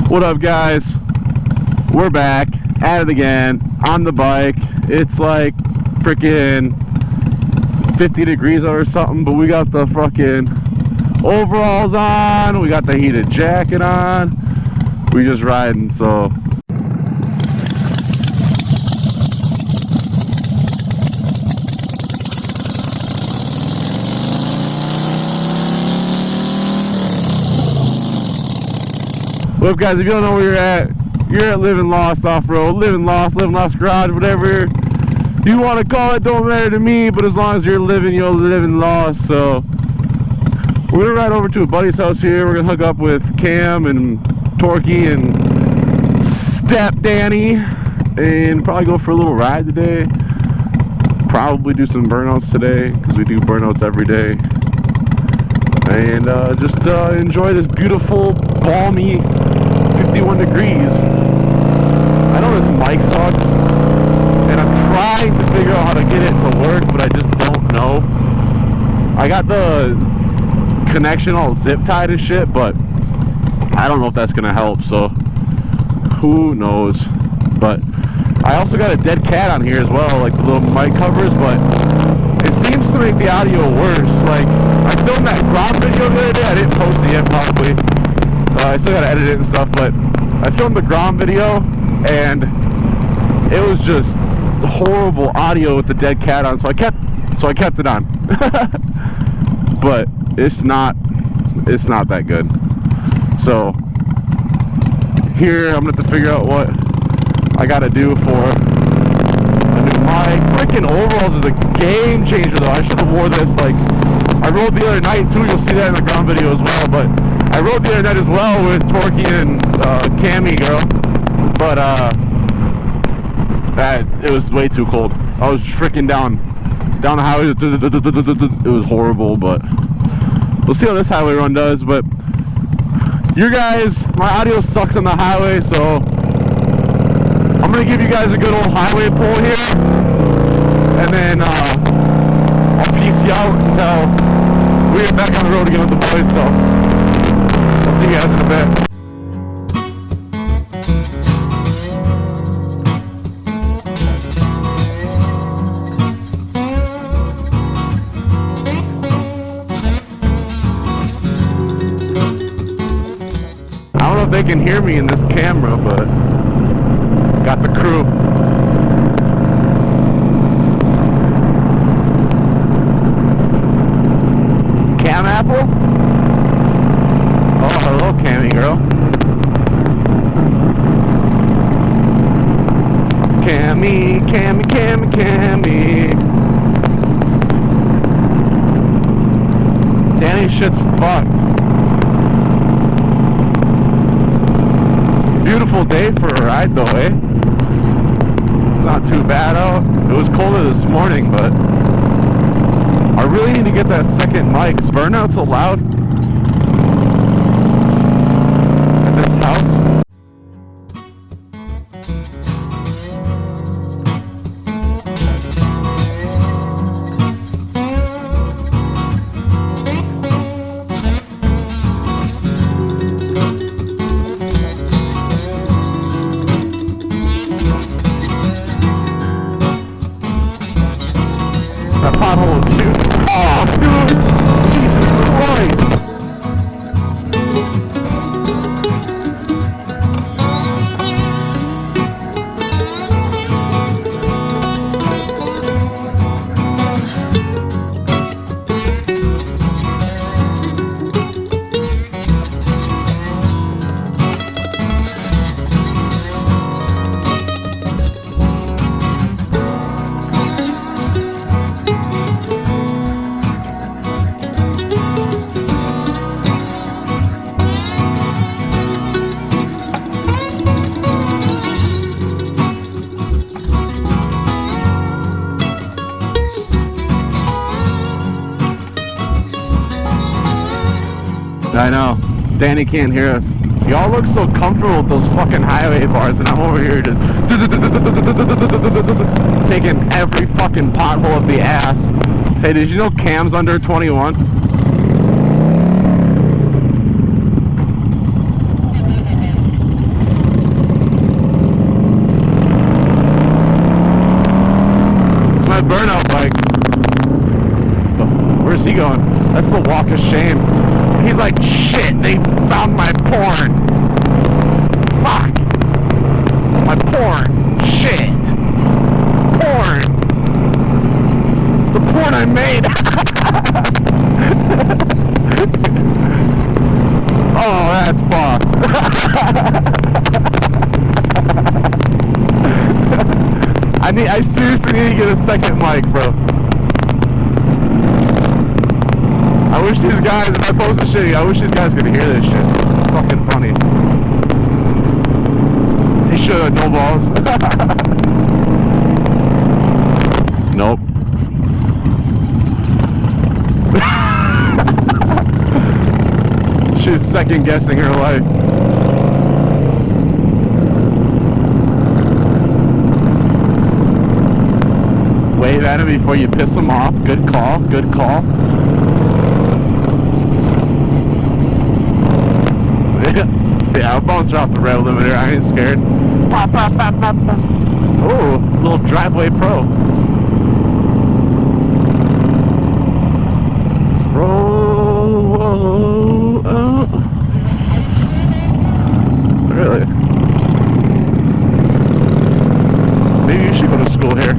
What up, guys? We're back at it again on the bike. It's like freaking 50 degrees out or something, but we got the fucking overalls on, we got the heated jacket on, we just riding. So well, guys, if you don't know where you're at Living Lost Off-Road, Living Lost Garage, whatever you want to call it, don't matter to me, but as long as you're living lost. So we're gonna ride over to a buddy's house here. We're gonna hook up with Cam and Torquey and Step Danny and probably go for a little ride today. Probably do some burnouts today because we do burnouts every day. And just enjoy this beautiful, balmy 51 degrees. I know this mic sucks, and I'm trying to figure out how to get it to work, but I just don't know. I got the connection all zip tied and shit, but I don't know if that's gonna help, so who knows. But I also got a dead cat on here as well, like the little mic covers, but it seems to make the audio worse. Like, I filmed that Grom video the other day. I didn't post it yet, probably. I still gotta edit it and stuff, but I filmed the Grom video, and it was just horrible audio with the dead cat on, so I kept it on. But it's not that good. So here I'm gonna have to figure out what I gotta do for a new mic. Freaking overalls is a game changer though. I should have wore this, like, I rode the other night too. You'll see that in the ground video as well, but I rode the other night as well with Torquey and Cammy girl, but it was way too cold. I was freaking down the highway. It was horrible, but we'll see how this highway run does. But you guys, my audio sucks on the highway, so I'm gonna give you guys a good old highway pull here, and then I'll peace you out until we get back on the road again with the boys. So I'll see you guys in a bit. I don't know if they can hear me in this camera, but got the crew. Cam Apple? Oh, hello, Cammy girl. Cammy. Danny shit's fucked. Beautiful day for a ride though, eh? It's not too bad out. It was colder this morning, but I really need to get that second mic. Is burnout so loud at this house? That pothole is huge. Oh, dude! Jesus Christ! I know. Danny can't hear us. Y'all look so comfortable with those fucking highway bars, and I'm over here just taking every fucking pothole of the ass. Hey, did you know Cam's under 21? he going? That's the walk of shame. He's like, shit, they found my porn. Fuck. My porn. Shit. Porn. The porn I made. Oh, that's fucked. I seriously need to get a second mic, bro. I wish these guys, if I post this shit, I wish these guys could hear this shit. It's fucking funny. He should, no balls. Nope. She's second guessing her life. Wave at him before you piss him off. Good call, good call. Yeah, I'll bounce off the red limiter. I ain't scared. Pop, pop, pop, pop, pop. Oh, little driveway pro. Roll. Really? Maybe you should go to school here.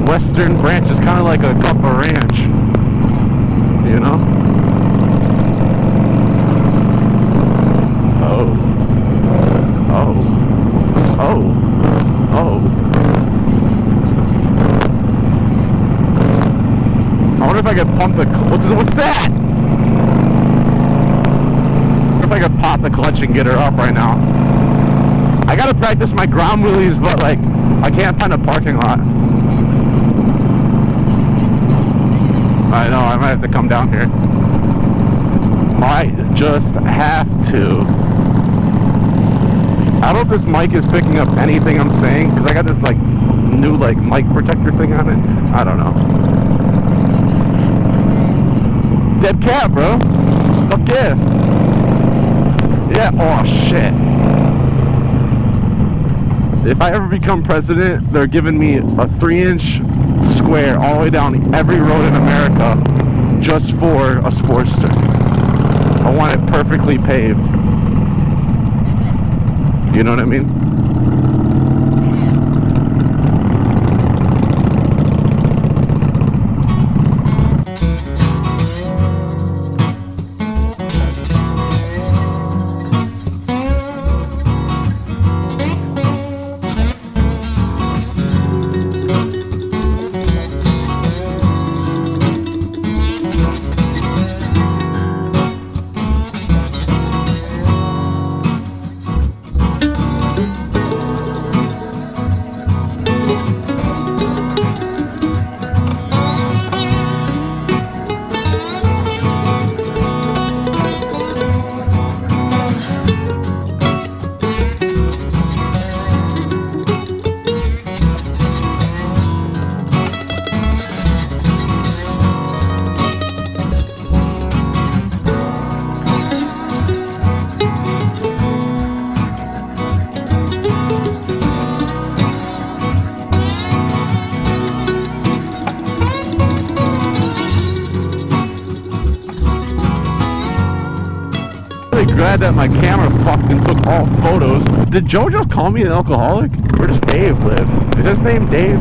Western Branch is kind of like a cup of ranch, you know? Oh. Oh. Oh. Oh. I wonder if I could pump the... What's that? I wonder if I could pop the clutch and get her up right now. I gotta practice my ground wheelies, but like, I can't find a parking lot. I know, I might have to come down here. Might just have to. I don't know if this mic is picking up anything I'm saying, because I got this like new like mic protector thing on it. I don't know. Dead cat, bro. Fuck yeah. Yeah, oh shit. If I ever become president, they're giving me a 3-inch square all the way down every road in America just for a Sportster. I want it perfectly paved. You know what I mean? Glad that my camera fucked and took all photos. Did Joe just call me an alcoholic? Where does Dave live? Is his name Dave?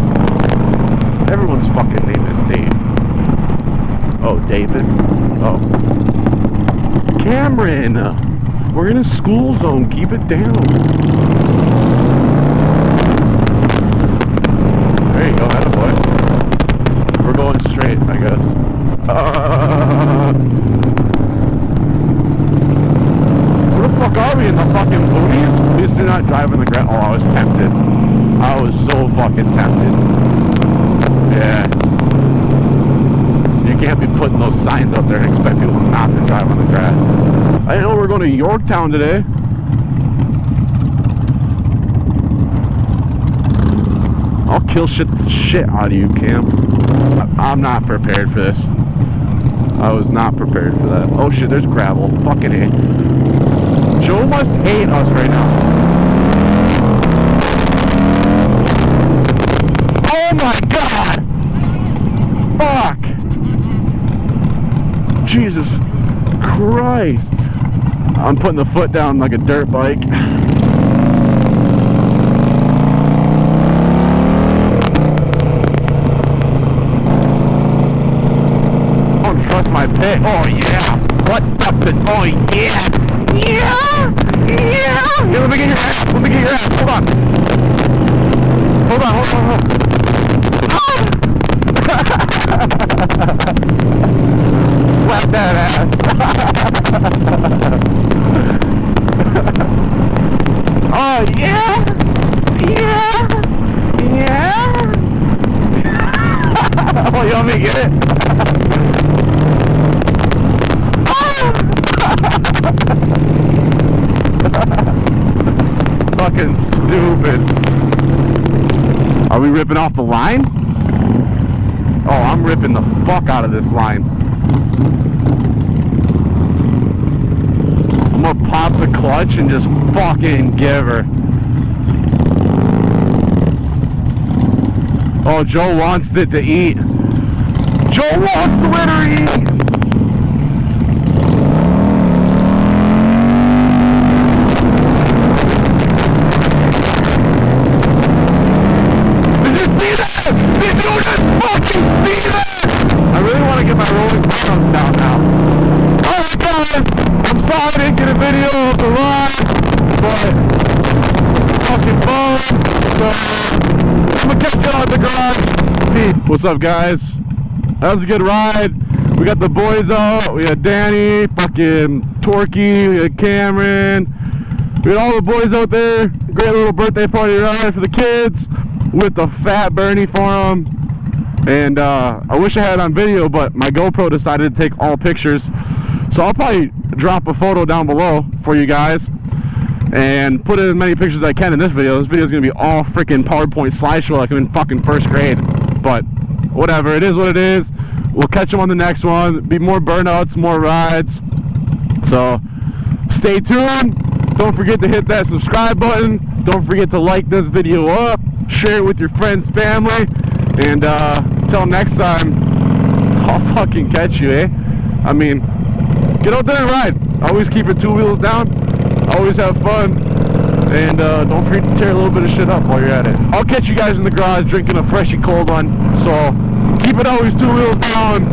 Everyone's fucking name is Dave. Oh, David. Oh. Cameron! We're in a school zone. Keep it down. There you go, attaboy. We're going straight, I guess. Where the fuck are we, in the fucking boonies? Please do not drive in the grass. Oh, I was tempted. I was so fucking tempted. Yeah. You can't be putting those signs up there and expect people not to drive on the grass. I didn't know we were going to Yorktown today. I'll kill shit out of you, Cam. I'm not prepared for this. I was not prepared for that. Oh shit, there's gravel. Fucking A. Joe must hate us right now. Jesus Christ. I'm putting the foot down like a dirt bike. I don't trust my pit. Oh yeah. What the? Oh yeah. Yeah. Yeah. Here, let me get your ass. Let me get your ass. Hold on. Hold on. Hold on. Hold on. Slap that ass. Oh yeah. Yeah. Yeah. Oh, you want me to get it? Fucking stupid. Are we ripping off the line? Oh, I'm ripping the fuck out of this line. I'm gonna pop the clutch and just fucking give her. Oh, Joe wants it to eat. Joe wants to let her eat. Did you see that? Did you just fucking see that? I really want to get my rolling counts down now. Alright guys, I'm sorry I didn't get a video of the ride, but fucking fun. So I'm gonna catch you out at the garage. Hey, what's up guys? That was a good ride. We got the boys out. We had Danny, fucking Torquey, we had Cameron. We had all the boys out there. Great little birthday party ride for the kids with the fat Bernie for them. And I wish I had it on video, but my GoPro decided to take all pictures. So I'll probably drop a photo down below for you guys and put as many pictures as I can in this video. This video is going to be all freaking PowerPoint slideshow like I'm in fucking first grade. But whatever, it is what it is. We'll catch them on the next one. Be more burnouts, more rides. So stay tuned. Don't forget to hit that subscribe button. Don't forget to like this video up. Share it with your friends, family. And until next time, I'll fucking catch you, eh? I mean, get out there and ride. Always keep your two wheels down. Always have fun. And don't forget to tear a little bit of shit up while you're at it. I'll catch you guys in the garage drinking a freshly cold one. So keep it always two wheels down.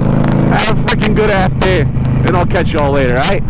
Have a freaking good ass day. And I'll catch you all later, alright?